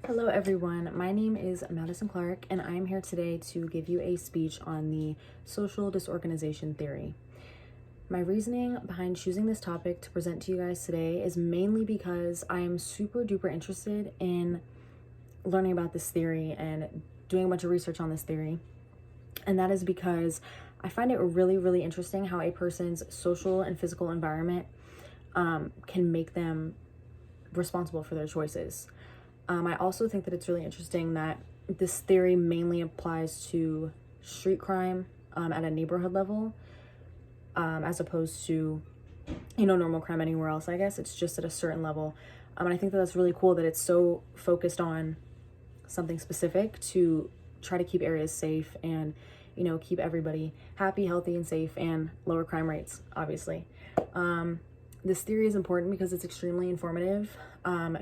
Hello everyone, my name is Madison Clark and I am here today to give you a speech on the social disorganization theory. My reasoning behind choosing this topic to present to you guys today is mainly because I am super duper interested in learning about this theory and doing a bunch of research on this theory. And that is because I find it really interesting how a person's social and physical environment can make them responsible for their choices. I also think that it's really interesting that this theory mainly applies to street crime at a neighborhood level, as opposed to, normal crime anywhere else. I guess it's just at a certain level. And I think that that's really cool that it's so focused on something specific to try to keep areas safe and, keep everybody happy, healthy, and safe, and lower crime rates, obviously. This theory is important because it's extremely informative.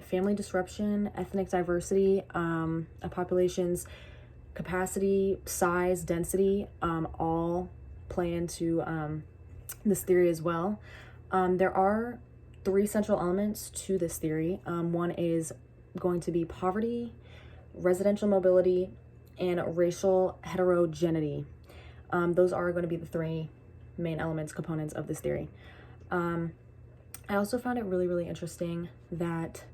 Family disruption, ethnic diversity, a population's capacity, size, density, all play into this theory as well. There are three central elements to this theory. One is going to be poverty, residential mobility, and racial heterogeneity. Those are going to be the three main components of this theory. I also found it really interesting that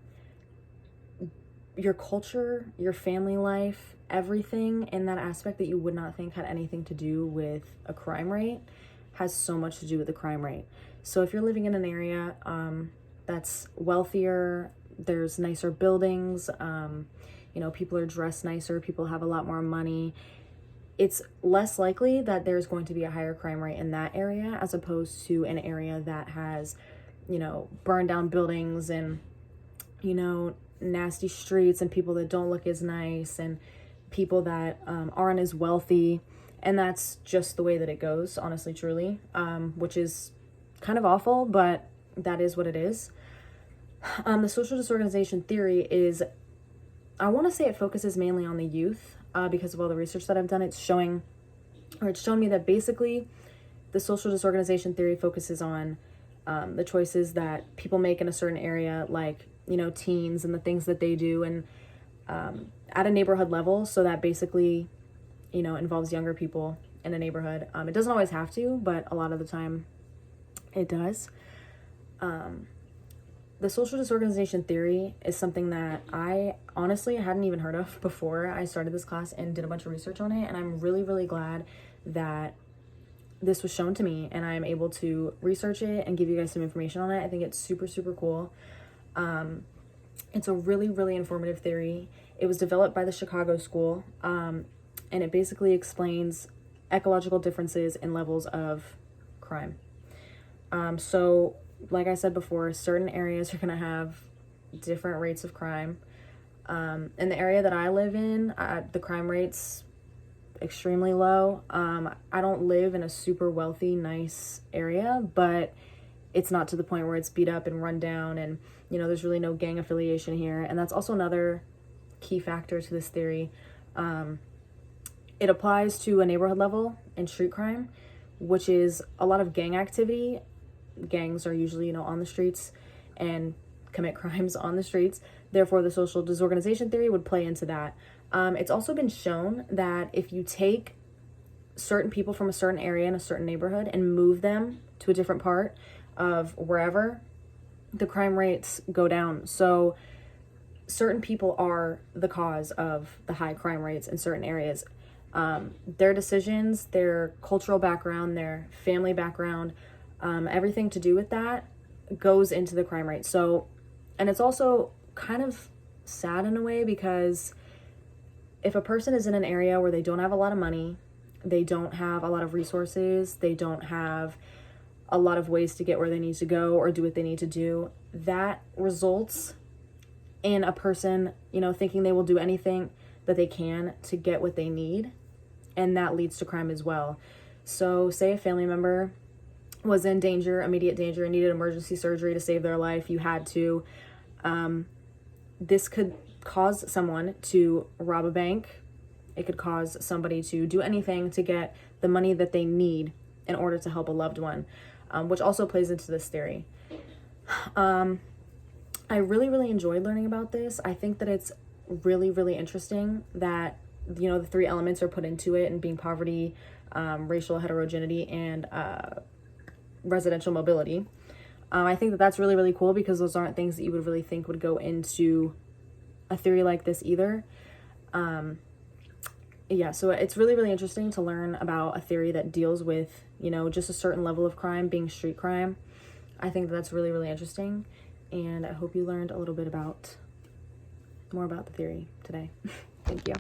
your culture, your family life, everything in that aspect that you would not think had anything to do with a crime rate has so much to do with the crime rate. So if you're living in an area that's wealthier, there's nicer buildings, people are dressed nicer, people have a lot more money, it's less likely that there's going to be a higher crime rate in that area as opposed to an area that has burned down buildings and, nasty streets and people that don't look as nice and people that aren't as wealthy. And that's just the way that it goes, honestly, truly, which is kind of awful, but that is what it is. The social disorganization theory is, I want to say it focuses mainly on the youth because of all the research that I've done. It's shown me that basically the social disorganization theory focuses on the choices that people make in a certain area, like, teens and the things that they do, and at a neighborhood level. So that basically, involves younger people in a neighborhood. It doesn't always have to, but a lot of the time it does. The social disorganization theory is something that I honestly hadn't even heard of before I started this class and did a bunch of research on it. And I'm really glad that this was shown to me and I'm able to research it and give you guys some information on it. I think it's super cool. It's a really informative theory. It was developed by the Chicago School, and it basically explains ecological differences in levels of crime. So like I said before, certain areas are going to have different rates of crime. In the area that I live in, the crime rate's extremely low. I don't live in a super wealthy, nice area, but it's not to the point where it's beat up and run down and, there's really no gang affiliation here. And that's also another key factor to this theory. It applies to a neighborhood level in street crime, which is a lot of gang activity. Gangs are usually, on the streets and commit crimes on the streets. Therefore, the social disorganization theory would play into that. It's also been shown that if you take certain people from a certain area in a certain neighborhood and move them to a different part of wherever, the crime rates go down. So certain people are the cause of the high crime rates in certain areas. Their decisions, their cultural background, their family background, everything to do with that goes into the crime rate. So, and it's also kind of sad in a way because if a person is in an area where they don't have a lot of money, they don't have a lot of resources, they don't have a lot of ways to get where they need to go or do what they need to do, that results in a person, thinking they will do anything that they can to get what they need. And that leads to crime as well. So say a family member was in danger, immediate danger, and needed emergency surgery to save their life. You had to. This could cause someone to rob a bank. It could cause somebody to do anything to get the money that they need in order to help a loved one, which also plays into this theory. I really enjoyed learning about this. I think that it's really, really interesting that, you know, the 3 elements are put into it, and being poverty, racial heterogeneity, and residential mobility. I think that that's really, really cool, because those aren't things that you would really think would go into a theory like this either. Yeah, so it's really, really interesting to learn about a theory that deals with, you know, just a certain level of crime being street crime. I think that's really, really interesting, and I hope you learned a little bit more about the theory today. Thank you.